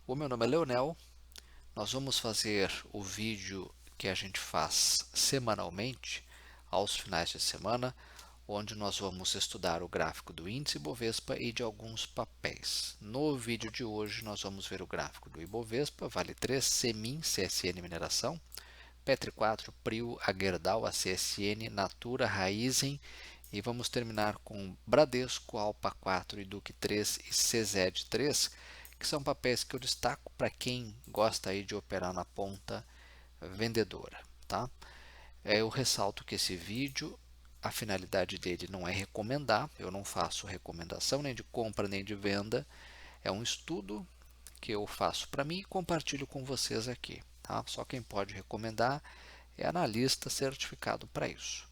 O meu nome é Leonel. Nós vamos fazer o vídeo que a gente faz semanalmente, aos finais de semana, onde nós vamos estudar o gráfico do índice Ibovespa e de alguns papéis. No vídeo de hoje nós vamos ver o gráfico do Ibovespa, Vale 3, Semin, CSN Mineração, Petri 4, Prio, Agerdal, ACSN, Natura, Raizen e vamos terminar com Bradesco, Alpa 4, Educ 3 e CZED 3, que são papéis que eu destaco para quem gosta aí de operar na ponta vendedora. Tá? Eu ressalto que esse vídeo, a finalidade dele não é recomendar, eu não faço recomendação nem de compra nem de venda, é um estudo que eu faço para mim e compartilho com vocês aqui. Tá? Só quem pode recomendar é analista certificado para isso.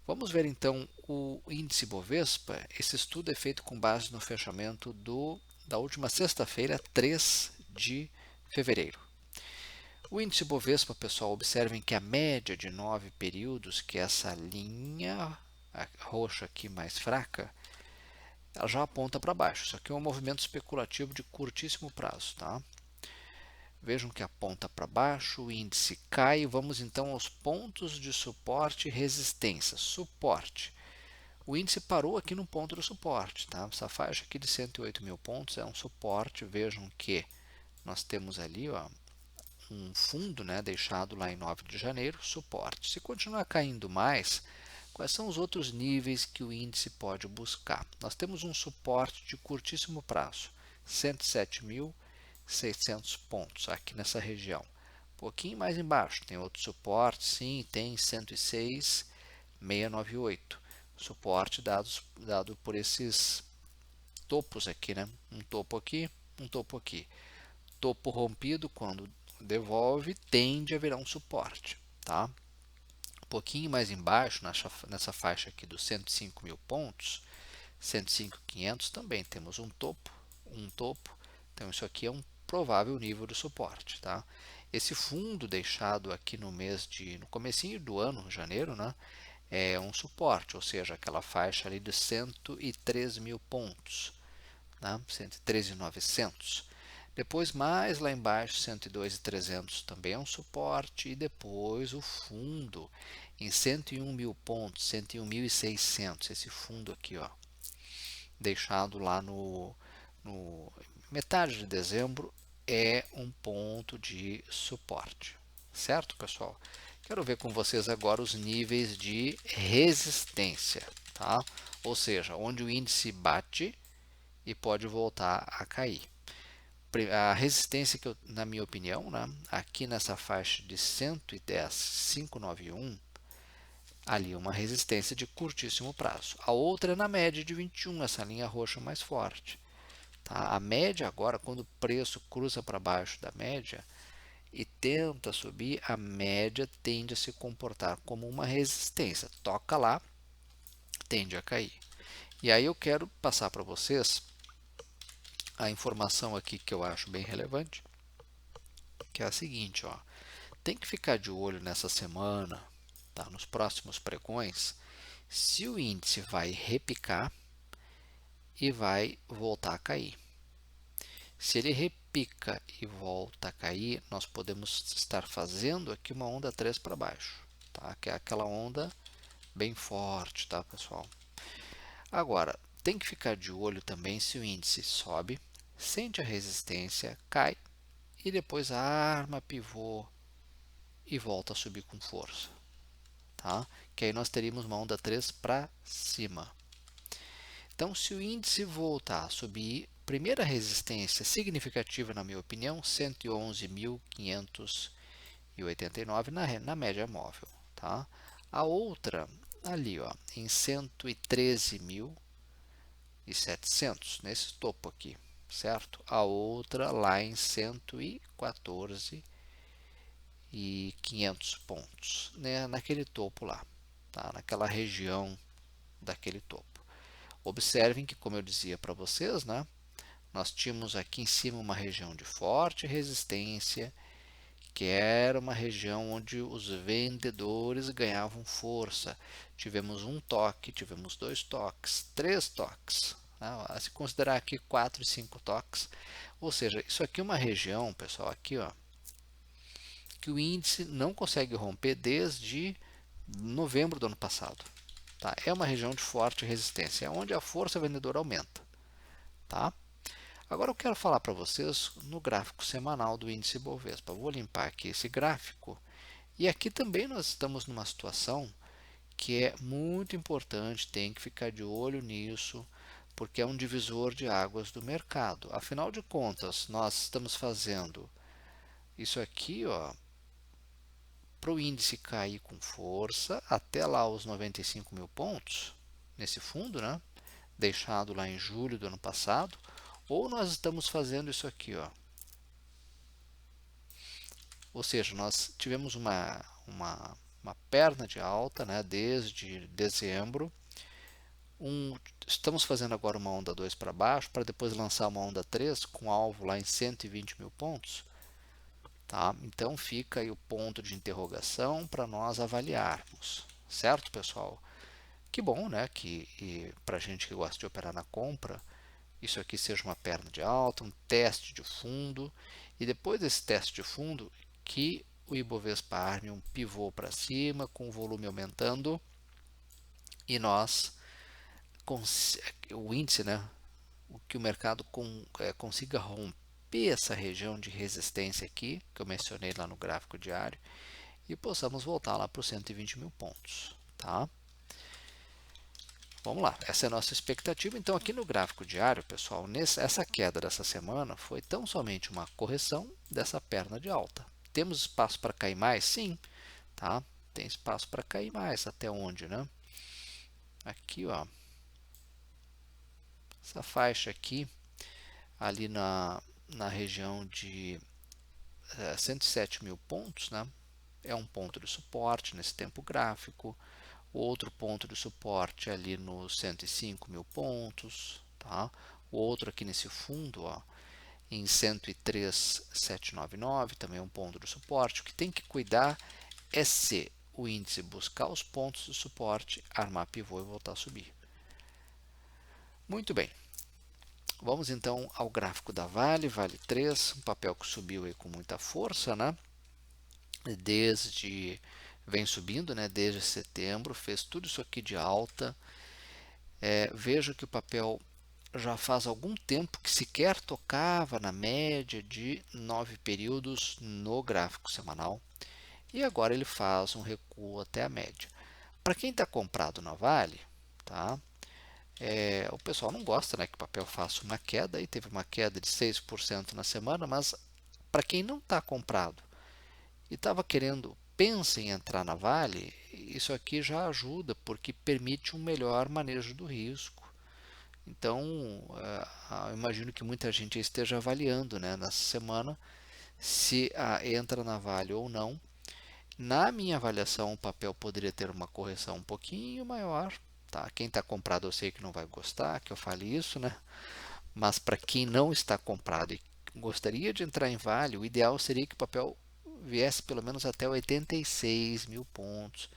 Vamos ver então o índice Bovespa. Esse estudo é feito com base no fechamento da última sexta-feira, 3 de fevereiro. O índice Bovespa, pessoal, observem que a média de 9 períodos, que é essa linha roxa aqui mais fraca, ela já aponta para baixo. Isso aqui é um movimento especulativo de curtíssimo prazo. Tá? Vejam que aponta para baixo, o índice cai. Vamos então aos pontos de suporte e resistência. Suporte. O índice parou aqui no ponto do suporte. Tá? Essa faixa aqui de 108 mil pontos é um suporte. Vejam que nós temos ali um fundo, né, deixado lá em 9 de janeiro, suporte. Se continuar caindo mais, quais são os outros níveis que o índice pode buscar? Nós temos um suporte de curtíssimo prazo, 107.600 pontos aqui nessa região. Um pouquinho mais embaixo, tem outro suporte, sim, tem 106.698. Suporte dado por esses topos aqui, né? Um topo aqui, um topo aqui. Topo rompido, quando devolve, tende a virar um suporte. Tá? Um pouquinho mais embaixo, nessa faixa aqui dos 105 mil pontos, 105.500, também temos um topo. Então, isso aqui é um provável nível de suporte. Tá? Esse fundo deixado aqui no comecinho do ano, janeiro, né, é um suporte, ou seja, aquela faixa ali de 103 mil pontos, né, 113.900. Depois, mais lá embaixo, 102.300 também é um suporte. E depois o fundo em 101 mil pontos, 101.600. Esse fundo aqui, ó, deixado lá no metade de dezembro, é um ponto de suporte. Certo, pessoal? Quero ver com vocês agora os níveis de resistência. Tá? Ou seja, onde o índice bate e pode voltar a cair. A resistência que eu, na minha opinião, né, aqui nessa faixa de 110.591, ali uma resistência de curtíssimo prazo. A outra é na média de 21, essa linha roxa mais forte. Tá? A média agora, quando o preço cruza para baixo da média e tenta subir, a média tende a se comportar como uma resistência. Toca lá, tende a cair. E aí eu quero passar para vocês a informação aqui que eu acho bem relevante, que é a seguinte, ó. Tem que ficar de olho nessa semana, tá, nos próximos pregões, se o índice vai repicar e vai voltar a cair. Se ele repica e volta a cair, nós podemos estar fazendo aqui uma onda 3 para baixo, tá? Que é aquela onda bem forte, tá, pessoal? Agora, tem que ficar de olho também se o índice sobe, sente a resistência, cai e depois arma pivô e volta a subir com força. Tá? Que aí nós teríamos uma onda 3 para cima. Então, se o índice voltar a subir, primeira resistência significativa, na minha opinião, 111.589 na média móvel. Tá? A outra, ali, ó, em 113.700, nesse topo aqui, certo? A outra lá em 114.500 pontos, né? Naquele topo lá, tá? Naquela região daquele topo. Observem que, como eu dizia para vocês, né, nós tínhamos aqui em cima uma região de forte resistência, que era uma região onde os vendedores ganhavam força. Tivemos um toque, tivemos dois toques, três toques. Né? Se considerar aqui 4 e 5 toques, Ou seja, isso aqui é uma região, pessoal, aqui, ó, que o índice não consegue romper desde novembro do ano passado. Tá? É uma região de forte resistência, é onde a força vendedora aumenta. Tá? Agora eu quero falar para vocês no gráfico semanal do índice Bovespa. Vou limpar aqui esse gráfico. E aqui também nós estamos numa situação que é muito importante, tem que ficar de olho nisso, porque é um divisor de águas do mercado. Afinal de contas, nós estamos fazendo isso aqui, ó, para o índice cair com força até lá os 95 mil pontos, nesse fundo, né? Deixado lá em julho do ano passado, ou nós estamos fazendo isso aqui, ó. Ou seja, nós tivemos uma perna de alta, né, desde dezembro. Estamos fazendo agora uma onda 2 para baixo, para depois lançar uma onda 3 com alvo lá em 120 mil pontos. Tá? Então fica aí o ponto de interrogação para nós avaliarmos, certo, pessoal? Que bom, né, que para a gente que gosta de operar na compra, isso aqui seja uma perna de alta, um teste de fundo, e depois desse teste de fundo, que o Ibovespa arme um pivô para cima, com o volume aumentando, e nós, o índice, né, que o mercado consiga romper essa região de resistência aqui, que eu mencionei lá no gráfico diário, e possamos voltar lá para os 120 mil pontos. Tá? Vamos lá, essa é a nossa expectativa. Então, aqui no gráfico diário, pessoal, essa queda dessa semana foi tão somente uma correção dessa perna de alta. Temos espaço para cair mais? Sim, tá? Tem espaço para cair mais. Até onde, né? Aqui, ó, essa faixa aqui, ali na região de 107 mil pontos, né? É um ponto de suporte nesse tempo gráfico. Outro ponto de suporte ali nos 105 mil pontos, tá? O outro aqui nesse fundo, ó, em 103.799, também é um ponto de suporte. O que tem que cuidar é se o índice buscar os pontos de suporte, armar pivô e voltar a subir. Muito bem. Vamos então ao gráfico da Vale 3, um papel que subiu aí com muita força, né? Vem subindo, né? Desde setembro, fez tudo isso aqui de alta. Veja que o papel já faz algum tempo que sequer tocava na média de 9 períodos no gráfico semanal e agora ele faz um recuo até a média. Para quem está comprado na Vale, tá? O pessoal não gosta, né, que o papel faça uma queda, e teve uma queda de 6% na semana, mas para quem não está comprado e estava querendo, pensa em entrar na Vale, isso aqui já ajuda, porque permite um melhor manejo do risco. Então, eu imagino que muita gente esteja avaliando, né, nessa semana se entra na Vale ou não. Na minha avaliação, o papel poderia ter uma correção um pouquinho maior. Tá? Quem está comprado eu sei que não vai gostar que eu fale isso, né? Mas para quem não está comprado e gostaria de entrar em Vale, o ideal seria que o papel viesse pelo menos até 86 mil pontos.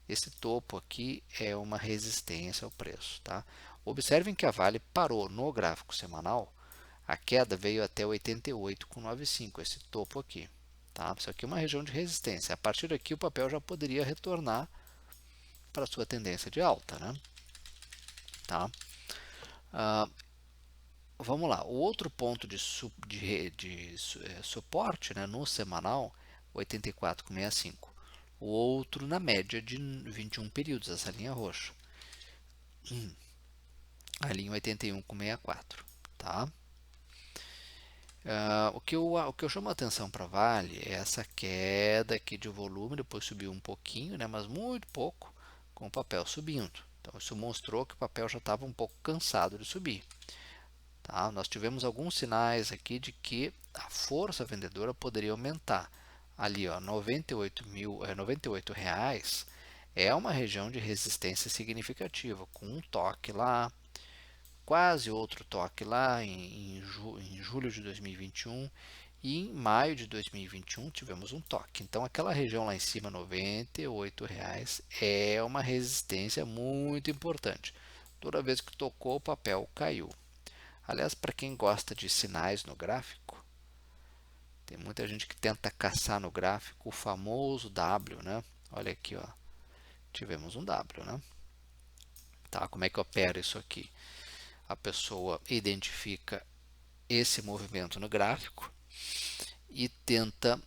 Esse topo aqui é uma resistência ao preço. Tá? Observem que a Vale parou no gráfico semanal, a queda veio até 88,95, esse topo aqui. Tá? Isso aqui é uma região de resistência. A partir daqui o papel já poderia retornar para a sua tendência de alta. Né? Tá? Vamos lá, o outro ponto de suporte, né, no semanal, 84,65. O outro na média de 21 períodos, essa linha roxa. Ali em 81,64. Tá? O que eu chamo a atenção para Vale é essa queda aqui de volume, depois subiu um pouquinho, né, mas muito pouco, com o papel subindo. Então isso mostrou que o papel já estava um pouco cansado de subir. Tá? Nós tivemos alguns sinais aqui de que a força vendedora poderia aumentar. Ali, ó, 98 reais é uma região de resistência significativa, com um toque lá, quase outro toque lá em julho de 2021 e em maio de 2021 tivemos um toque. Então aquela região lá em cima, 98 reais, é uma resistência muito importante. Toda vez que tocou o papel caiu. Aliás, para quem gosta de sinais no gráfico, tem muita gente que tenta caçar no gráfico o famoso W, né? Olha aqui, ó. Tivemos um W, né? Tá, como é que opera isso aqui? A pessoa identifica esse movimento no gráfico e tenta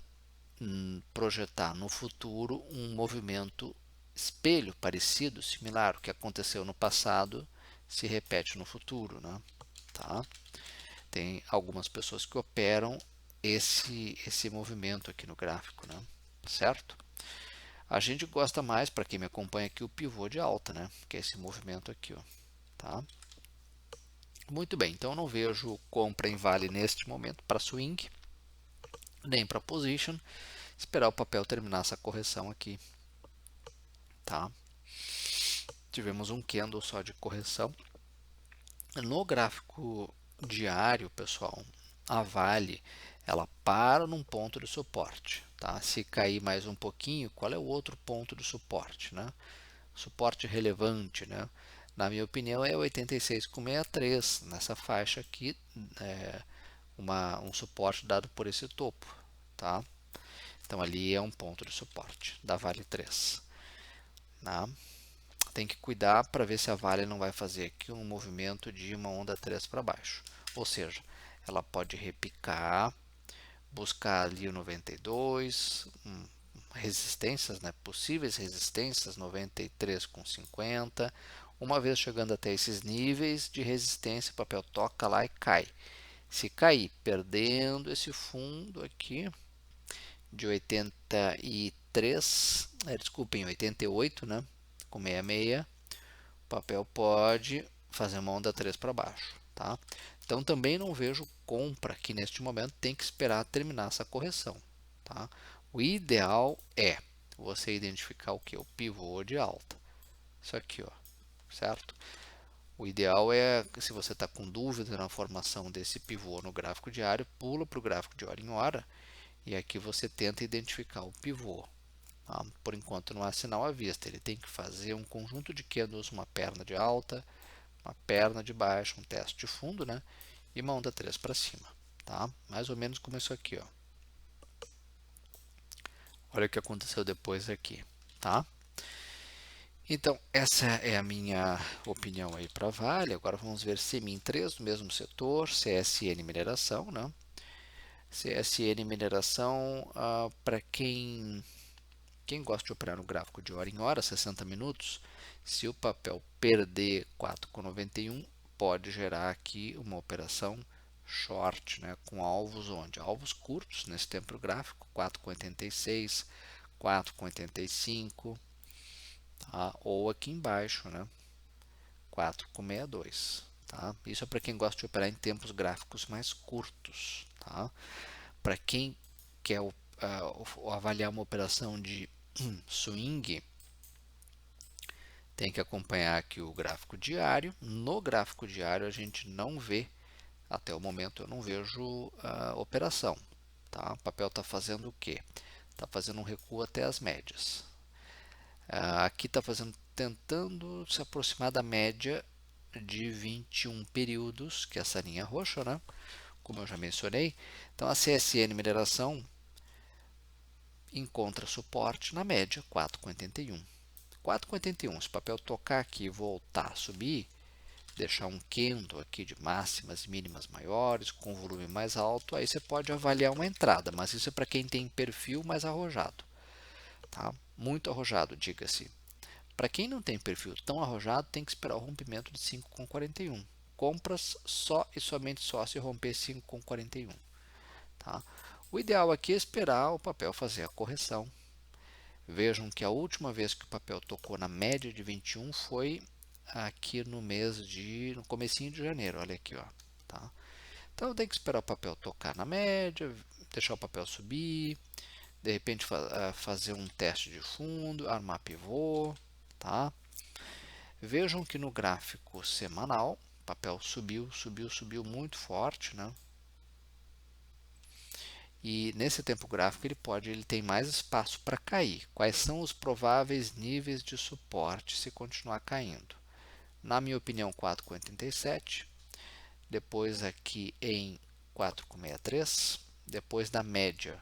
projetar no futuro um movimento espelho, parecido, similar. O que aconteceu no passado se repete no futuro, né? Tá? Tem algumas pessoas que operam esse movimento aqui no gráfico, né? Certo? A gente gosta mais, para quem me acompanha aqui, o pivô de alta, né? Que é esse movimento aqui, ó. Tá? Muito bem, então eu não vejo compra em vale neste momento para swing, nem para position. Esperar o papel terminar essa correção aqui, tá? Tivemos um candle só de correção. No gráfico diário, pessoal, a Vale ela para num ponto de suporte, tá? Se cair mais um pouquinho, qual é o outro ponto de suporte, né? Suporte relevante, né? Na minha opinião é 86,63 nessa faixa aqui, um suporte dado por esse topo, tá? Então ali é um ponto de suporte da Vale 3, tá? Tem que cuidar para ver se a Vale não vai fazer aqui um movimento de uma onda 3 para baixo. Ou seja, ela pode repicar, buscar ali o 92, resistências, né, possíveis resistências 93,50. Uma vez chegando até esses níveis de resistência, o papel toca lá e cai. Se cair, perdendo esse fundo aqui de 83, desculpem, 88, né, com 66, o papel pode fazer uma onda 3 para baixo, tá? Então também não vejo compra aqui neste momento, tem que esperar terminar essa correção, tá? O ideal é você identificar o que? O pivô de alta. Isso aqui, ó, certo? O ideal é, se você está com dúvida na formação desse pivô no gráfico diário, pula para o gráfico de hora em hora e aqui você tenta identificar o pivô. Tá? Por enquanto não há sinal à vista, ele tem que fazer um conjunto de candles, uma perna de alta, uma perna de baixo, um teste de fundo, né? E uma onda 3 para cima, tá? Mais ou menos como isso aqui, ó. Olha o que aconteceu depois aqui, tá? Então, essa é a minha opinião aí para Vale. Agora vamos ver Semin 3 no mesmo setor, CSN Mineração, né? CSN Mineração, para quem gosta de operar no gráfico de hora em hora, 60 minutos, se o papel perder 4,91, pode gerar aqui uma operação short, né, com alvos onde? Alvos curtos nesse tempo gráfico, 4,86, 4,85, tá? Ou aqui embaixo, né, 4,62. Tá? Isso é para quem gosta de operar em tempos gráficos mais curtos. Tá? Para quem quer avaliar uma operação de swing, tem que acompanhar aqui o gráfico diário. No gráfico diário a gente não vê, até o momento eu não vejo operação. Tá? O papel está fazendo o quê? Está fazendo um recuo até as médias. Aqui está tentando se aproximar da média de 21 períodos, que é essa linha roxa, né? Como eu já mencionei. Então a CSN Mineração encontra suporte na média 4,81. 4,81, se o papel tocar aqui e voltar a subir, deixar um candle aqui de máximas e mínimas maiores, com volume mais alto, aí você pode avaliar uma entrada, mas isso é para quem tem perfil mais arrojado. Tá? Muito arrojado, diga-se. Para quem não tem perfil tão arrojado, tem que esperar o rompimento de 5,41. Compras só e somente só se romper 5,41. Tá? O ideal aqui é esperar o papel fazer a correção. Vejam que a última vez que o papel tocou na média de 21 foi aqui no comecinho de janeiro, olha aqui, ó, tá? Então tem que esperar o papel tocar na média, deixar o papel subir, de repente fazer um teste de fundo, armar pivô, tá? Vejam que no gráfico semanal, o papel subiu, subiu, subiu muito forte, né? E nesse tempo gráfico ele tem mais espaço para cair. Quais são os prováveis níveis de suporte se continuar caindo? Na minha opinião, 4,87. depois aqui em 4,63, depois da média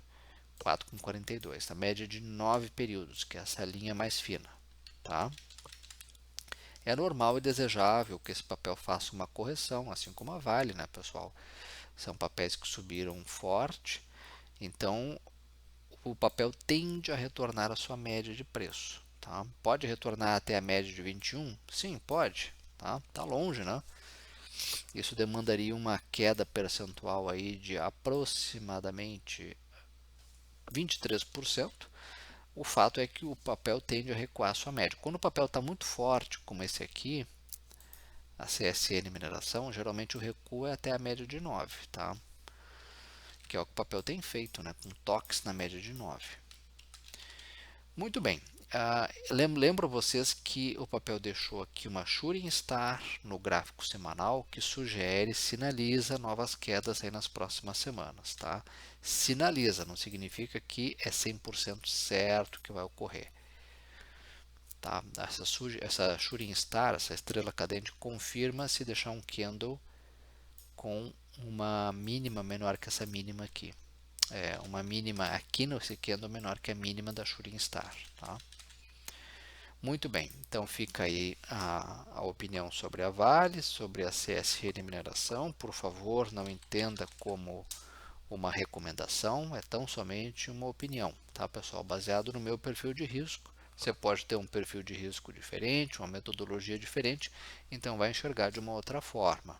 4,42, a média de 9 períodos, que é essa linha mais fina. Tá? É normal e desejável que esse papel faça uma correção, assim como a Vale, né, pessoal? São papéis que subiram forte, então o papel tende a retornar à sua média de preço. Tá? Pode retornar até a média de 21? Sim, pode. Tá longe, né? Isso demandaria uma queda percentual aí de aproximadamente 23%. O fato é que o papel tende a recuar a sua média. Quando o papel está muito forte, como esse aqui, a CSN Mineração, geralmente o recuo é até a média de 9, tá? Que é o que o papel tem feito, né? Com toques na média de 9. Muito bem. Lembro vocês que o papel deixou aqui uma Shooting Star no gráfico semanal que sugere, sinaliza novas quedas aí nas próximas semanas, tá? Sinaliza, não significa que é 100% certo que vai ocorrer. Tá? Essa Shooting Star, essa estrela cadente, confirma se deixar um candle com uma mínima menor que essa mínima aqui. Uma mínima aqui nesse candle menor que a mínima da Shooting Star. Tá? Muito bem, então fica aí a opinião sobre a Vale, sobre a CSN Mineração. Por favor, não entenda como uma recomendação, é tão somente uma opinião, tá, pessoal? Baseado no meu perfil de risco. Você pode ter um perfil de risco diferente, uma metodologia diferente, então vai enxergar de uma outra forma.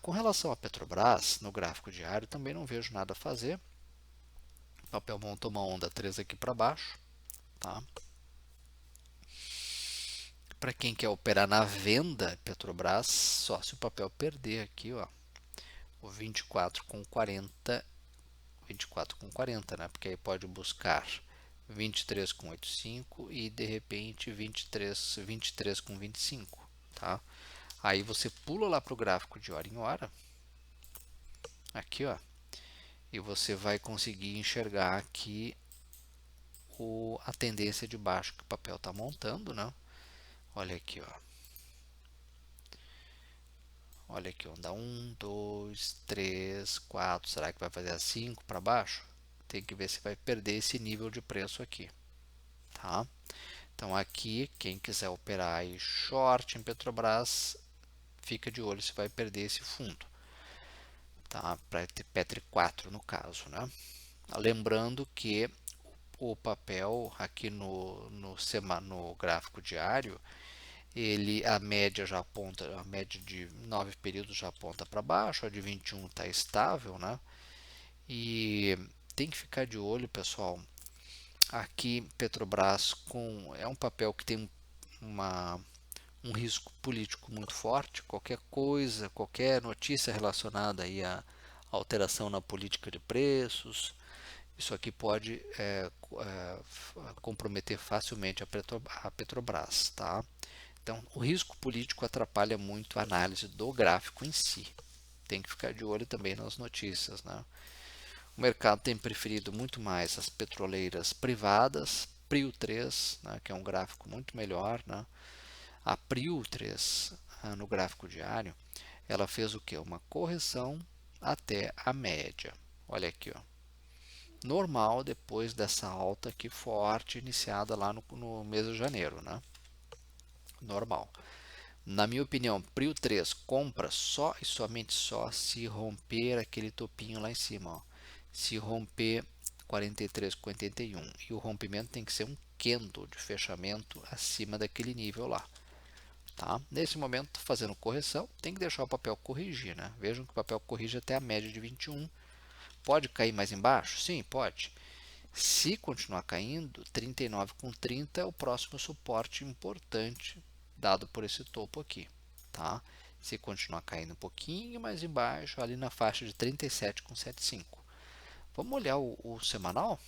Com relação à Petrobras, no gráfico diário, também não vejo nada a fazer. O papel montou uma onda 3 aqui para baixo, tá? Para quem quer operar na venda Petrobras, só se o papel perder aqui, ó, o 24,40, 24,40, né? Porque aí pode buscar 23,85 e de repente 23,25, tá? Aí você pula lá para o gráfico de hora em hora, aqui, ó, e você vai conseguir enxergar aqui a tendência de baixo que o papel está montando, né? Olha aqui, ó. Olha aqui, onda 1, 2, 3, 4. Será que vai fazer a 5 para baixo? Tem que ver se vai perder esse nível de preço aqui. Tá? Então aqui, quem quiser operar aí short em Petrobras, fica de olho se vai perder esse fundo. Tá? Para Petri 4 no caso. Né? Lembrando que o papel aqui no gráfico diário, a média já aponta, a média de 9 períodos já aponta para baixo, a de 21 está estável, né? E tem que ficar de olho, pessoal. Aqui Petrobras é um papel que tem um risco político muito forte. Qualquer coisa, qualquer notícia relacionada aí à alteração na política de preços, isso aqui pode comprometer facilmente a Petrobras, tá? Então, o risco político atrapalha muito a análise do gráfico em si. Tem que ficar de olho também nas notícias, né? O mercado tem preferido muito mais as petroleiras privadas, Prio 3, né, que é um gráfico muito melhor, né? A Prio 3, no gráfico diário, ela fez o que? Uma correção até a média. Olha aqui, ó. Normal depois dessa alta aqui forte iniciada lá no mês de janeiro, né? Normal. Na minha opinião, Prio 3 compra só e somente só se romper aquele topinho lá em cima. Ó. Se romper 43,81. E o rompimento tem que ser um candle de fechamento acima daquele nível lá. Tá? Nesse momento, fazendo correção, tem que deixar o papel corrigir. Né? Vejam que o papel corrige até a média de 21. Pode cair mais embaixo? Sim, pode. Se continuar caindo, 39,30 é o próximo suporte importante dado por esse topo aqui, tá? Se continuar caindo um pouquinho mais embaixo, ali na faixa de 37,75. Vamos olhar o semanal?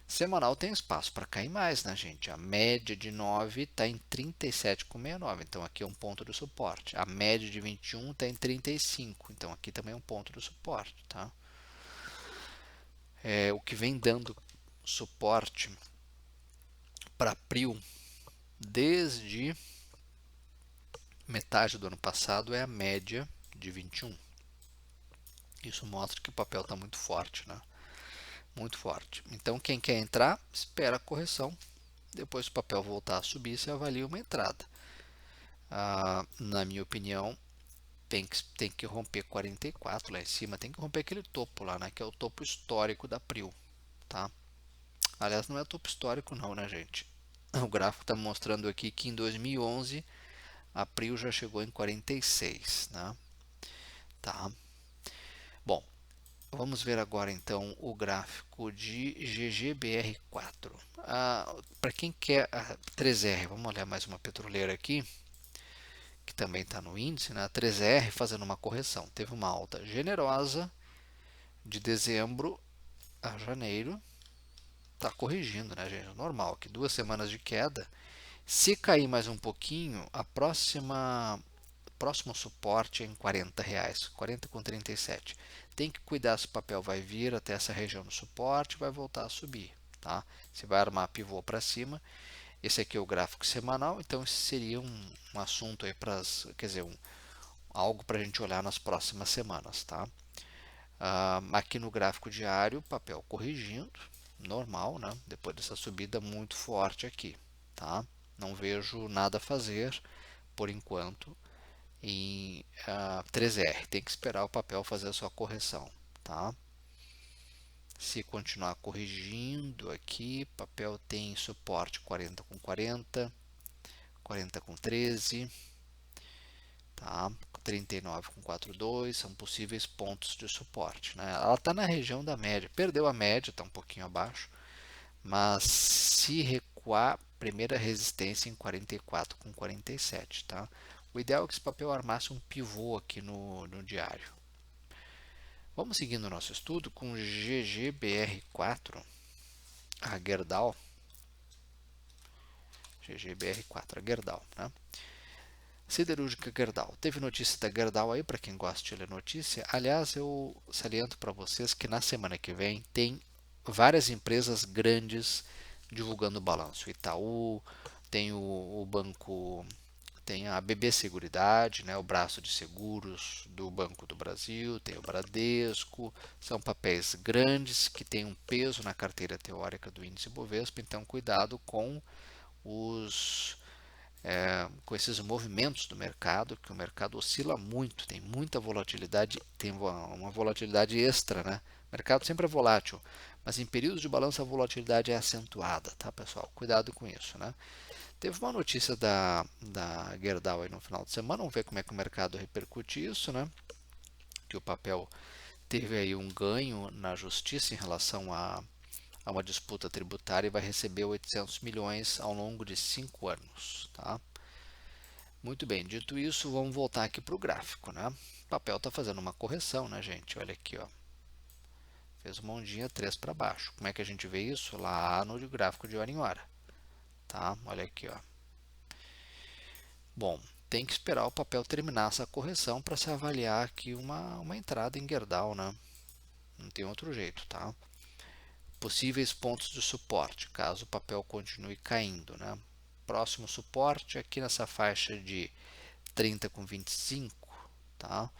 Semanal tem espaço para cair mais, né, gente? A média de 9 está em 37,69, então aqui é um ponto de suporte. A média de 21 está em 35, então aqui também é um ponto de suporte, tá? O que vem dando suporte para Prio desde metade do ano passado é a média de 21. Isso mostra que o papel está muito forte, né? Muito forte. Então, quem quer entrar, espera a correção. Depois o papel voltar a subir, você avalia uma entrada. Na minha opinião, tem que romper 44 lá em cima, tem que romper aquele topo lá, né? Que é o topo histórico da Prio, tá? Aliás, não é topo histórico não, né, gente? O gráfico está mostrando aqui que em 2011 a Prio já chegou em 46, né? Tá. Bom, vamos ver agora então o gráfico de GGBR4. Para quem quer a 3R, vamos olhar mais uma petroleira aqui, que também está no índice, né? A 3R fazendo uma correção. Teve uma alta generosa de dezembro a janeiro. Está corrigindo, né, gente? Normal, que 2 semanas de queda. Se cair mais um pouquinho, próximo suporte é em R$ 40, 40,37. Tem que cuidar se o papel vai vir até essa região do suporte e vai voltar a subir, tá? Se vai armar pivô para cima. Esse aqui é o gráfico semanal, então esse seria um assunto aí para, quer dizer, algo para a gente olhar nas próximas semanas, tá? Aqui no gráfico diário, papel corrigindo, normal, né? Depois dessa subida muito forte aqui, tá? Não vejo nada a fazer por enquanto em 3R. Tem que esperar o papel fazer a sua correção, tá? Se continuar corrigindo aqui, papel tem suporte 40 com 40, 40 com 13, tá? 39 com 42 são possíveis pontos de suporte, né? Ela está na região da média, perdeu a média, está um pouquinho abaixo, mas se recuar, primeira resistência em 44 com 47, tá? O ideal é que esse papel armasse um pivô aqui no diário. Vamos seguindo o nosso estudo com GGBR4, a Gerdau. GGBR4, a Gerdau, né? Siderúrgica Gerdau. Teve notícia da Gerdau aí, para quem gosta de ler notícia. Aliás, eu saliento para vocês que na semana que vem tem várias empresas grandes divulgando o balanço. Itaú, tem o banco, tem a BB Seguridade, né, o braço de seguros do Banco do Brasil, tem o Bradesco. São papéis grandes que têm um peso na carteira teórica do índice Bovespa, então cuidado os com esses movimentos do mercado, que o mercado oscila muito, tem muita volatilidade, tem uma volatilidade extra, né? O mercado sempre é volátil, mas em períodos de balanço a volatilidade é acentuada, tá, pessoal? Cuidado com isso, né? Teve uma notícia da Gerdau aí no final de semana, vamos ver como é que o mercado repercute isso, né? Que o papel teve aí um ganho na justiça em relação a uma disputa tributária e vai receber 800 milhões ao longo de 5 anos, tá? Muito bem, dito isso, vamos voltar aqui para o gráfico, né? O papel está fazendo uma correção, né, gente? Olha aqui, ó. Fez uma ondinha 3 para baixo. Como é que a gente vê isso? Lá no gráfico de hora em hora, tá? Olha aqui, ó. Bom, tem que esperar o papel terminar essa correção para se avaliar aqui uma entrada em Gerdau, né? Não tem outro jeito, tá? Possíveis pontos de suporte, caso o papel continue caindo, né? Próximo suporte aqui nessa faixa de 30 com 25, tá?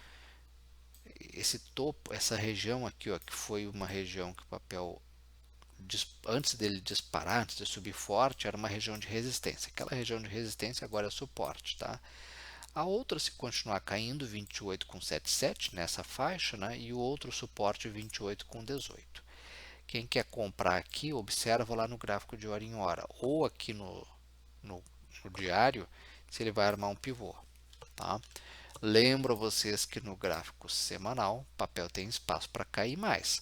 Esse topo, essa região aqui, ó, que foi uma região que o papel, antes dele disparar, antes de subir forte, era uma região de resistência. Aquela região de resistência agora é suporte, tá? A outra, se continuar caindo, 28 com 77 nessa faixa, né? E o outro suporte 28 com 18. Quem quer comprar aqui, observa lá no gráfico de hora em hora, ou aqui no diário, se ele vai armar um pivô, tá? Lembro a vocês que no gráfico semanal, o papel tem espaço para cair mais.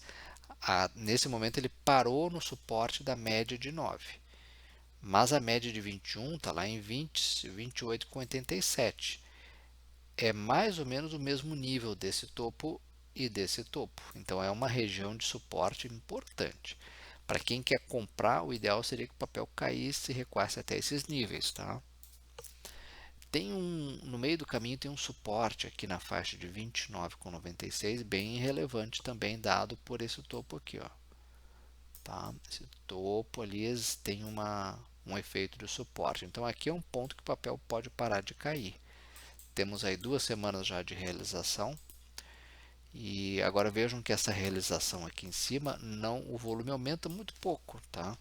Nesse momento ele parou no suporte da média de 9, mas a média de 21 está lá em 28,87. É mais ou menos o mesmo nível desse topo e desse topo. Então é uma região de suporte importante. Para quem quer comprar, o ideal seria que o papel caísse e recuasse até esses níveis, tá? No meio do caminho tem um suporte aqui na faixa de 29,96, bem relevante também, dado por esse topo aqui, ó. Tá? Esse topo ali tem um efeito de suporte. Então aqui é um ponto que o papel pode parar de cair. Temos aí 2 semanas já de realização. E agora vejam que essa realização aqui em cima, não, o volume aumenta muito pouco, tá?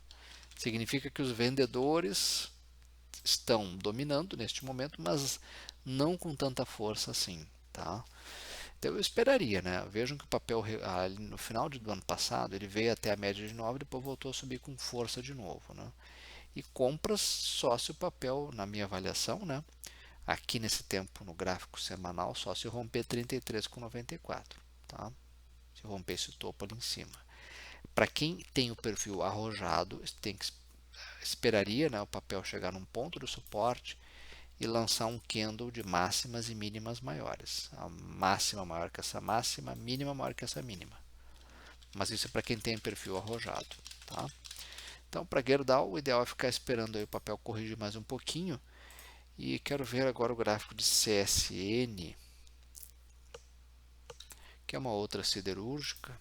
Significa que os vendedores estão dominando neste momento, mas não com tanta força assim, tá? Então eu esperaria, né? Vejam que o papel no final do ano passado ele veio até a média de 9, depois voltou a subir com força de novo, né? E compras só se o papel, na minha avaliação, né? Aqui nesse tempo no gráfico semanal, só se romper 33,94, tá? Se romper esse topo ali em cima. Para quem tem o perfil arrojado, tem que esperaria, né, o papel chegar num ponto do suporte e lançar um candle de máximas e mínimas maiores. A máxima maior que essa máxima, a mínima maior que essa mínima. Mas isso é para quem tem perfil arrojado, tá? Então, para Gerdau, o ideal é ficar esperando aí o papel corrigir mais um pouquinho. E quero ver agora o gráfico de CSN, que é uma outra siderúrgica.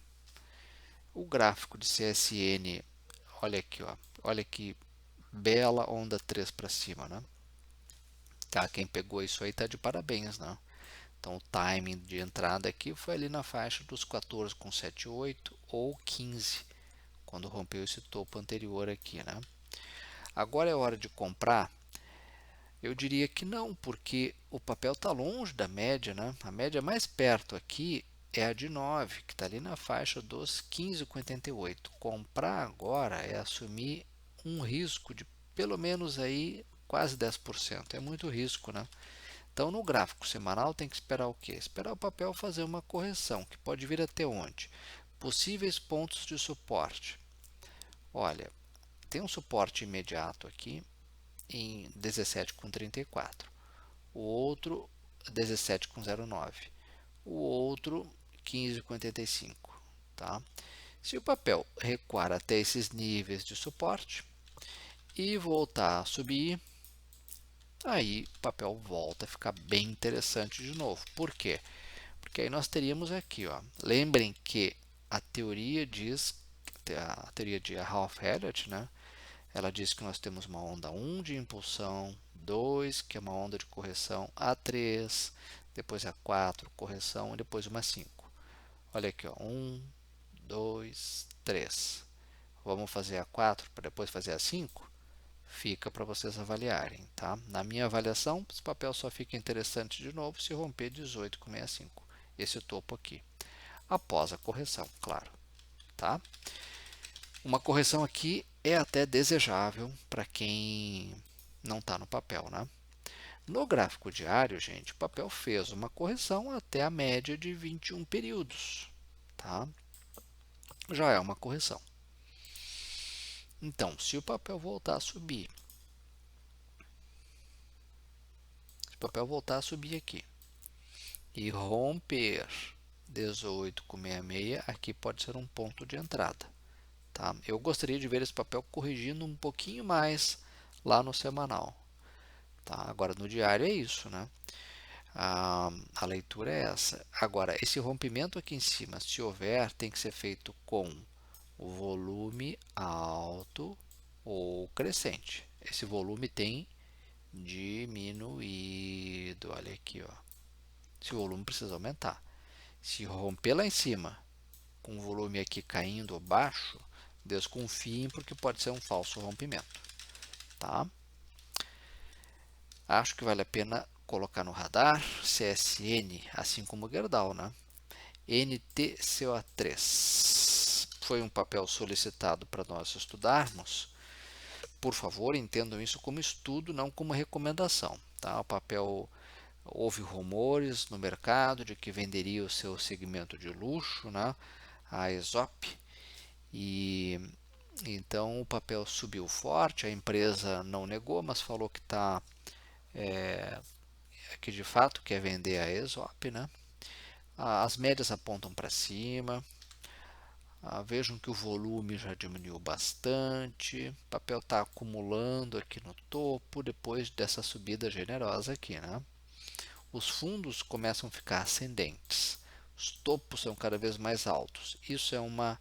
O gráfico de CSN, olha aqui, ó, olha que bela onda 3 para cima, né? Tá, quem pegou isso aí tá de parabéns, né? Então o timing de entrada aqui foi ali na faixa dos 14,78 ou 15, quando rompeu esse topo anterior aqui, né? Agora é hora de comprar? Eu diria que não, porque o papel está longe da média, né? A média mais perto aqui é a de 9, que está ali na faixa dos 15,88. Comprar agora é assumir um risco de pelo menos aí quase 10%. É muito risco, né? Então, no gráfico semanal tem que esperar o quê? Esperar o papel fazer uma correção, que pode vir até onde? Possíveis pontos de suporte. Olha, tem um suporte imediato aqui em 17,34. O outro 17,09. O outro 15,85. Tá? Se o papel recuar até esses níveis de suporte e voltar a subir, aí o papel volta a ficar bem interessante de novo. Por quê? Porque aí nós teríamos aqui, ó, lembrem que a teoria diz, a teoria de Ralph Elliott, né? Ela diz que nós temos uma onda 1 de impulsão, 2, que é uma onda de correção, A3, depois a 4, correção, e depois uma 5. Olha aqui, ó, 1, 2, 3. Vamos fazer a 4 para depois fazer a 5? Fica para vocês avaliarem, tá? Na minha avaliação, esse papel só fica interessante de novo se romper 18,65, esse topo aqui, após a correção, claro, tá? Uma correção aqui é até desejável para quem não está no papel, né? No gráfico diário, gente, o papel fez uma correção até a média de 21 períodos, tá? Já é uma correção. Então, se o papel voltar a subir, se o papel voltar a subir aqui e romper 18,66, aqui pode ser um ponto de entrada, tá? Eu gostaria de ver esse papel corrigindo um pouquinho mais lá no semanal, tá? Agora no diário é isso, né? A leitura é essa. Agora, esse rompimento aqui em cima, se houver, tem que ser feito com o volume alto ou crescente. Esse volume tem diminuído. Olha aqui, ó. Esse volume precisa aumentar. Se romper lá em cima, com o volume aqui caindo ou baixo, desconfiem porque pode ser um falso rompimento, tá? Acho que vale a pena colocar no radar CSN, assim como Gerdau, né? NTCO3 foi um papel solicitado para nós estudarmos. Por favor, entendam isso como estudo, não como recomendação, tá? O papel, houve rumores no mercado de que venderia o seu segmento de luxo, né? A Aesop, e então o papel subiu forte. A empresa não negou, mas falou que está que de fato quer vender a Aesop, né? As médias apontam para cima. Vejam que o volume já diminuiu bastante. O papel está acumulando aqui no topo depois dessa subida generosa aqui, né? Os fundos começam a ficar ascendentes. Os topos são cada vez mais altos. Isso é uma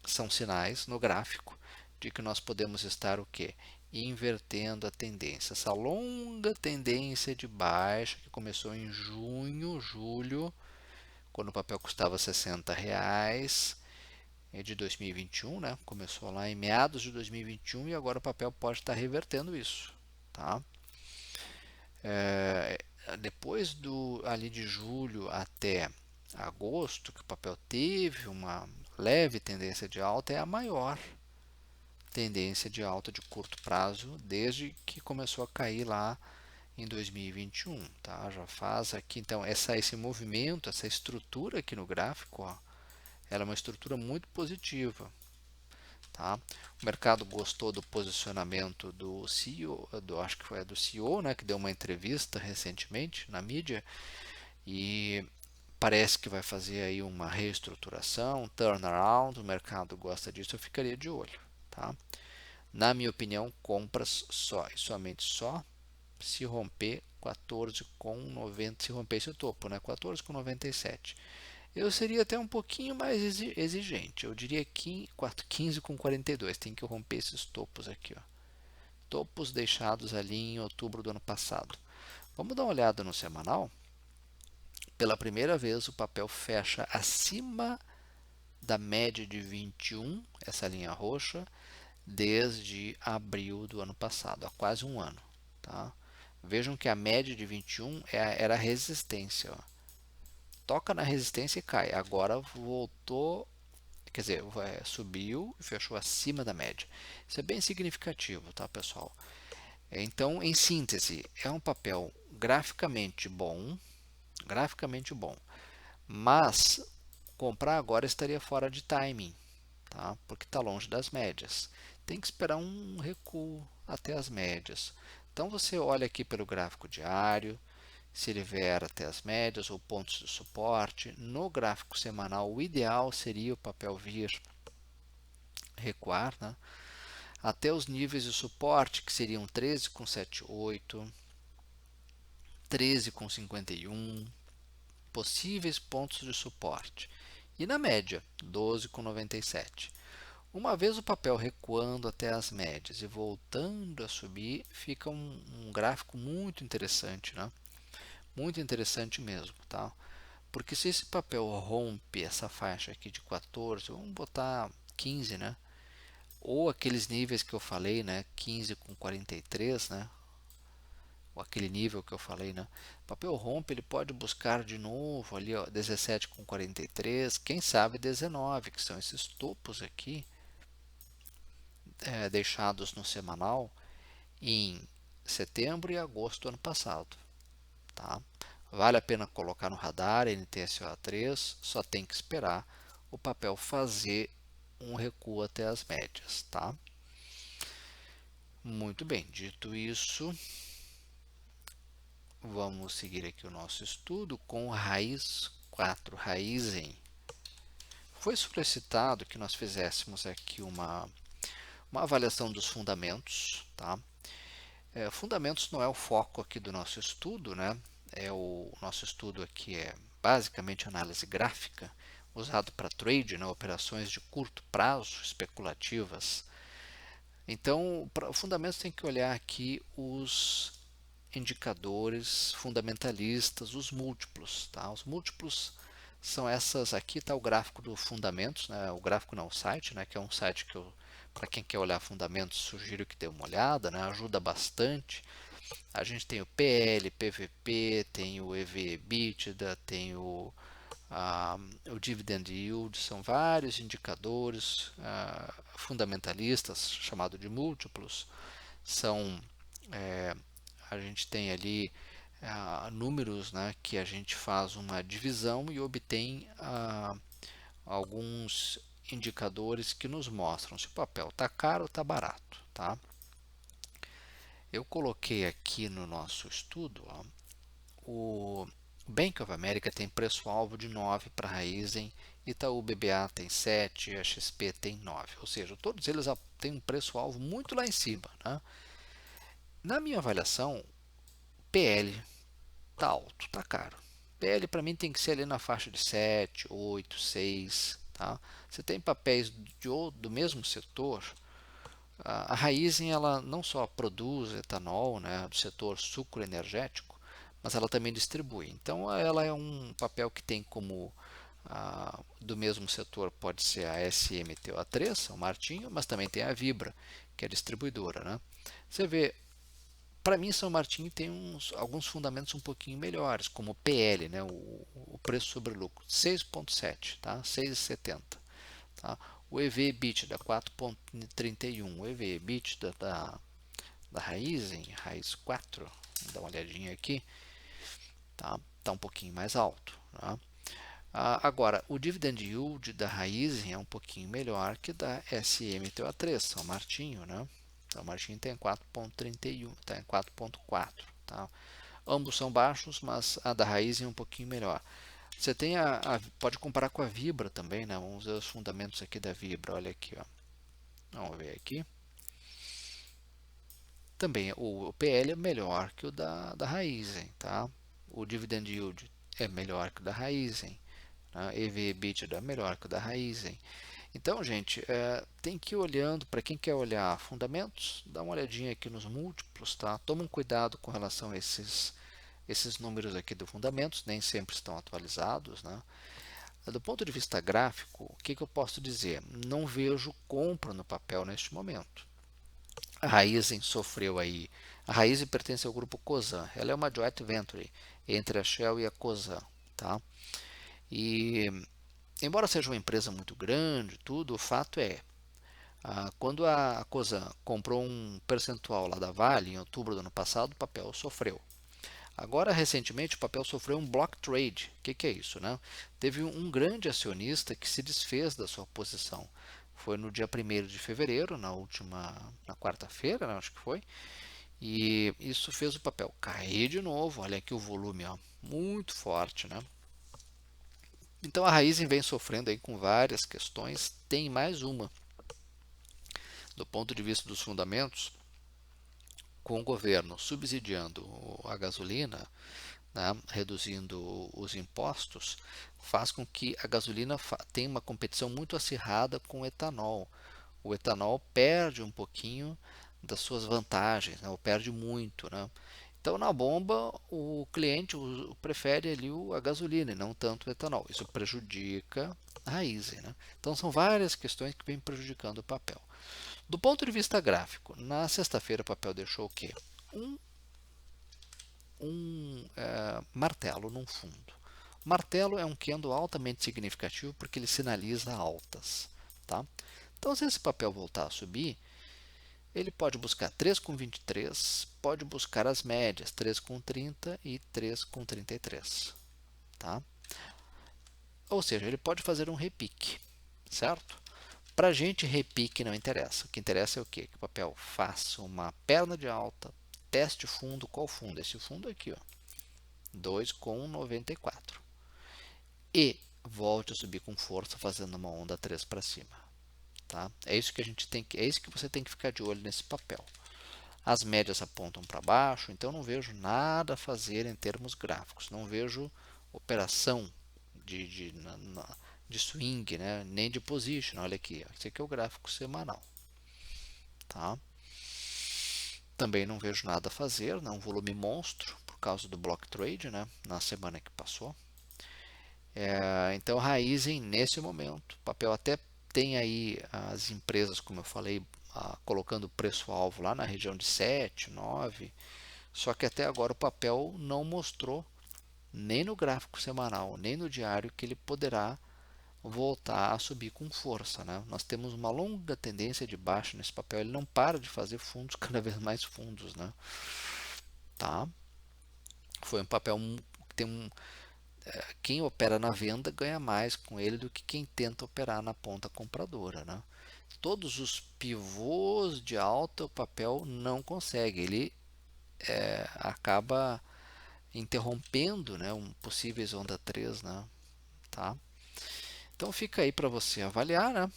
são sinais no gráfico de que nós podemos estar o quê? e invertendo a tendência. Essa longa tendência de baixa que começou em junho, julho, quando o papel custava R$ 60 de 2021, né? Começou lá em meados de 2021 e agora o papel pode estar revertendo isso, tá? Depois ali de julho até agosto, que o papel teve uma leve tendência de alta, é a maior tendência de alta de curto prazo desde que começou a cair lá em 2021, tá? Já faz aqui, então, esse movimento, essa estrutura aqui no gráfico, ó, ela é uma estrutura muito positiva, tá? O mercado gostou do posicionamento do CEO, acho que foi do CEO, né, que deu uma entrevista recentemente na mídia e parece que vai fazer aí uma reestruturação, um turnaround, o mercado gosta disso, eu ficaria de olho, tá? Na minha opinião, compras só e somente só se romper 14,90, se romper esse topo, né? 14,97. Eu seria até um pouquinho mais exigente. Eu diria que 15,42. Tem que romper esses topos aqui, ó. Topos deixados ali em outubro do ano passado. Vamos dar uma olhada no semanal. Pela primeira vez o papel fecha acima da média de 21, essa linha roxa, desde abril do ano passado, há quase um ano, tá? Vejam que a média de 21 era a resistência, ó. Toca na resistência e cai. Agora voltou, quer dizer, subiu e fechou acima da média. Isso é bem significativo, tá, pessoal? Então, em síntese, é um papel graficamente bom, mas comprar agora estaria fora de timing, tá? Porque está longe das médias. Tem que esperar um recuo até as médias. Então você olha aqui pelo gráfico diário, se ele vier até as médias ou pontos de suporte. No gráfico semanal, o ideal seria o papel vir recuar, né? Até os níveis de suporte, que seriam 13,78, 13,51, possíveis pontos de suporte. E na média, 12,97. Uma vez o papel recuando até as médias e voltando a subir, fica um gráfico muito interessante, né? Muito interessante mesmo, tá? Porque se esse papel rompe essa faixa aqui de 14, vamos botar 15, né? Ou aqueles níveis que eu falei, né? 15,43, né? Ou aquele nível que eu falei, né? O papel rompe, ele pode buscar de novo ali, ó, 17,43, quem sabe 19, que são esses topos aqui, deixados no semanal em setembro e agosto do ano passado, tá? Vale a pena colocar no radar NTSO3, só tem que esperar o papel fazer um recuo até as médias, tá? Muito bem, dito isso, vamos seguir aqui o nosso estudo com raiz 4, Raizen. Foi solicitado que nós fizéssemos aqui uma avaliação dos fundamentos, tá? Fundamentos não é o foco aqui do nosso estudo, né? O nosso estudo aqui é basicamente análise gráfica, usado para trade, né? Operações de curto prazo, especulativas. Então, para fundamentos tem que olhar aqui os indicadores fundamentalistas, os múltiplos, tá? Os múltiplos são essas, aqui está o gráfico do fundamentos, né? O gráfico não, o site, né? Que é um site que eu, para quem quer olhar fundamentos, sugiro que dê uma olhada, né? Ajuda bastante. A gente tem o PL, PVP, tem o EV/EBITDA, tem o Dividend Yield, são vários indicadores fundamentalistas, chamado de múltiplos. São, a gente tem ali números, né, que a gente faz uma divisão e obtém alguns indicadores que nos mostram se o papel está caro ou está barato, tá? Eu coloquei aqui no nosso estudo, ó, o Bank of America tem preço-alvo de 9 para a Raizen, Itaú BBA tem 7, a XP tem 9, ou seja, todos eles têm um preço-alvo muito lá em cima, né? Na minha avaliação, PL está alto, está caro. PL para mim tem que ser ali na faixa de 7, 8, 6, tá? Você tem papéis do mesmo setor, A Raízen, ela não só produz etanol, né, do setor sucroenergético, mas ela também distribui. Então, ela é um papel que tem como do mesmo setor, pode ser a SMTO3, São Martinho, mas também tem a Vibra, que é a distribuidora, né? Você vê, para mim, São Martinho tem alguns fundamentos um pouquinho melhores, como o PL, né, o preço sobre lucro, 6,7, tá? 6,70. Tá? O EV/EBITDA 4,31. O EV/EBITDA da Raiz 4, vamos dar uma olhadinha aqui, tá um pouquinho mais alto. Tá? Agora, o dividend yield da Raizen é um pouquinho melhor que da SMTO3, São Martinho, né? São Martinho tem 4,31, está em 4,4. Tá? Ambos são baixos, mas a da Raizen é um pouquinho melhor. Você tem pode comparar com a Vibra também, né? Vamos ver os fundamentos aqui da Vibra. Olha aqui, ó. Vamos ver aqui. Também o PL é melhor que o da Raizen, tá? O dividend yield é melhor que o da Raizen, né? EV/EBITDA é melhor que o da Raizen. Então, gente, tem que ir olhando, para quem quer olhar fundamentos, dá uma olhadinha aqui nos múltiplos, tá? Toma um cuidado com relação a esses números aqui do fundamentos, nem sempre estão atualizados, né? Do ponto de vista gráfico, o que eu posso dizer? Não vejo compra no papel neste momento. A Raizen sofreu aí. A Raizen pertence ao grupo Cosan. Ela é uma joint venture entre a Shell e a Cosan, tá? E embora seja uma empresa muito grande, tudo, o fato é, quando a Cosan comprou um percentual lá da Vale em outubro do ano passado, o papel sofreu. Agora, recentemente, o papel sofreu um block trade. O que é isso? Né? Teve um grande acionista que se desfez da sua posição. Foi no dia 1º de fevereiro, na quarta-feira, né, acho que foi. E isso fez o papel cair de novo. Olha aqui o volume, ó, muito forte. Né? Então a Raizen vem sofrendo aí com várias questões. Tem mais uma. Do ponto de vista dos fundamentos, com o governo subsidiando a gasolina, né, reduzindo os impostos, faz com que a gasolina tenha uma competição muito acirrada com o etanol. O etanol perde um pouquinho das suas vantagens, né, ou perde muito. Né? Então, na bomba, o cliente prefere ali a gasolina e não tanto o etanol. Isso prejudica a raiz. Né? Então, são várias questões que vêm prejudicando o papel. Do ponto de vista gráfico, na sexta-feira o papel deixou o quê? Um martelo num fundo. O martelo é um candle altamente significativo porque ele sinaliza altas. Tá? Então, se esse papel voltar a subir, ele pode buscar 3,23, pode buscar as médias 3,30 e 3,33. Tá? Ou seja, ele pode fazer um repique, certo? Para a gente, repique não interessa. O que interessa é o quê? Que o papel faça uma perna de alta, teste fundo. Qual fundo? Esse fundo aqui, ó, 2,94. E volte a subir com força, fazendo uma onda 3 para cima. Tá? É isso que a gente tem é isso que você tem que ficar de olho nesse papel. As médias apontam para baixo, então não vejo nada a fazer em termos gráficos. Não vejo operação de swing, né? Nem de position. Olha aqui, ó. Esse aqui é o gráfico semanal. Tá? Também não vejo nada a fazer, né? Um volume monstro por causa do block trade, né? Na semana que passou. Então, Raizen, nesse momento, o papel até tem aí as empresas, como eu falei, colocando preço-alvo lá na região de 7, 9, só que até agora o papel não mostrou, nem no gráfico semanal, nem no diário, que ele poderá voltar a subir com força. Né? Nós temos uma longa tendência de baixa nesse papel, ele não para de fazer fundos, cada vez mais fundos. Né? Tá? Foi um papel que tem quem opera na venda ganha mais com ele do que quem tenta operar na ponta compradora. Né? Todos os pivôs de alta o papel não consegue, ele acaba interrompendo, né, possíveis onda 3. Né? Tá? Então fica aí para você avaliar. Né?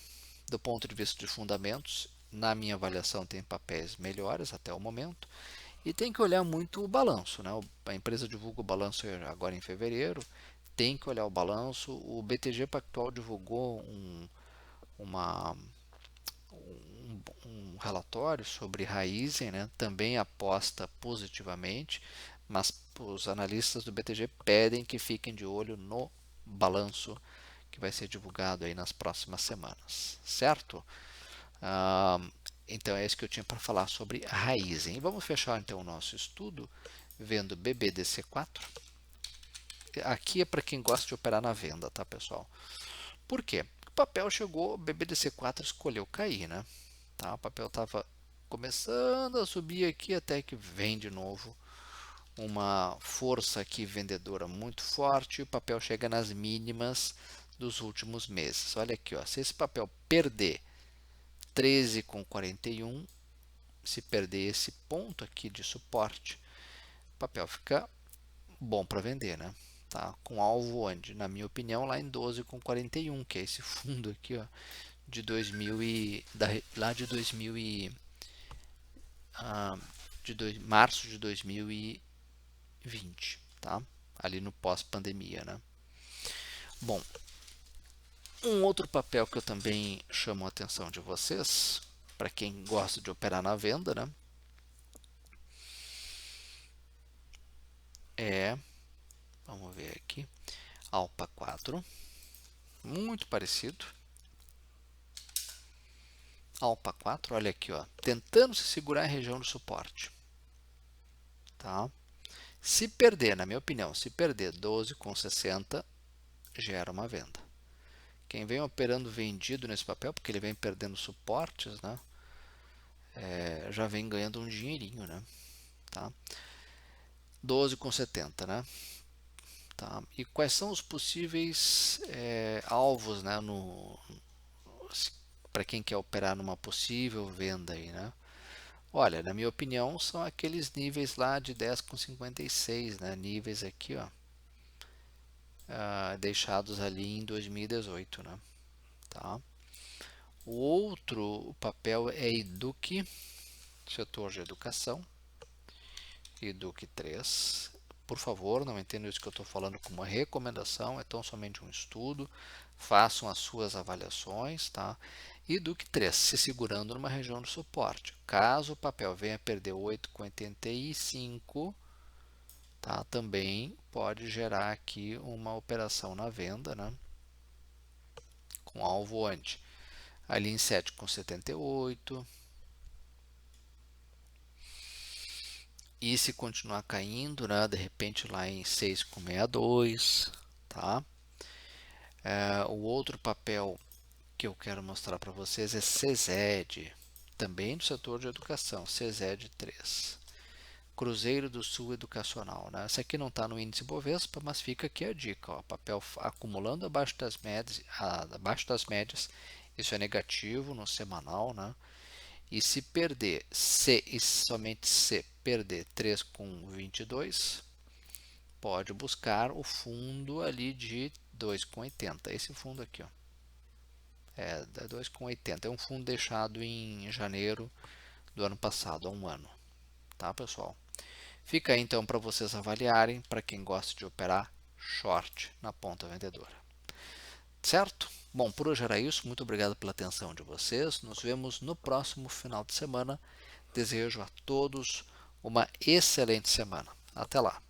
Do ponto de vista de fundamentos, na minha avaliação tem papéis melhores até o momento. E tem que olhar muito o balanço. Né? A empresa divulga o balanço agora em fevereiro. Tem que olhar o balanço. O BTG Pactual divulgou uma, um relatório sobre Raizen, né? Também aposta positivamente, mas os analistas do BTG pedem que fiquem de olho no balanço que vai ser divulgado aí nas próximas semanas, certo? Ah, então é isso que eu tinha para falar sobre Raizen. E vamos fechar então o nosso estudo vendo BBDC4. Aqui é para quem gosta de operar na venda, tá, pessoal? Por quê? O papel chegou, o BBDC4 escolheu cair, né? Tá? O papel estava começando a subir aqui até que vem de novo uma força aqui vendedora muito forte. O papel chega nas mínimas dos últimos meses. Olha aqui, ó, se esse papel perder 13,41, se perder esse ponto aqui de suporte, o papel fica bom para vender, né? Tá? Com alvo onde? Na minha opinião, lá em 12,41, que é esse fundo aqui, ó, de 2000 lá de 2000 março de 2020, tá? Ali no pós-pandemia, né? Bom, um outro papel que eu também chamo a atenção de vocês, para quem gosta de operar na venda, né? Vamos ver aqui, Alpa 4, muito parecido. Alpa 4, olha aqui, ó, tentando se segurar em região de suporte, tá? Se perder, na minha opinião, se perder 12,60, gera uma venda. Quem vem operando vendido nesse papel, porque ele vem perdendo suportes, né? Já vem ganhando um dinheirinho, né? Tá? 12,70, né? Tá? E quais são os possíveis alvos, né? Para quem quer operar numa possível venda aí, né? Olha, na minha opinião, são aqueles níveis lá de 10,56, né? Níveis aqui, ó, deixados ali em 2018, né? Tá? O outro papel é Eduque, setor de educação, Eduque 3. Por favor, não entendam isso que eu estou falando como uma recomendação, é tão somente um estudo, façam as suas avaliações, tá? E Eduque 3, se segurando numa região de suporte. Caso o papel venha a perder 8,85, tá? Também pode gerar aqui uma operação na venda, né? Com alvo onde? Ali em 7,78. E se continuar caindo, né, de repente lá em 6,62, tá? O outro papel que eu quero mostrar para vocês é CZED, também do setor de educação, CZED 3. Cruzeiro do Sul Educacional, né? Essa aqui não está no índice Bovespa, mas fica aqui a dica, ó, papel acumulando abaixo das médias, isso é negativo no semanal, né? E se perder C e somente C perder 3,22, pode buscar o fundo ali de 2,80. Esse fundo aqui, ó, é 2,80. É um fundo deixado em janeiro do ano passado, há um ano, tá, pessoal? Fica aí então para vocês avaliarem, para quem gosta de operar short na ponta vendedora. Certo? Bom, por hoje era isso. Muito obrigado pela atenção de vocês. Nos vemos no próximo final de semana. Desejo a todos uma excelente semana. Até lá!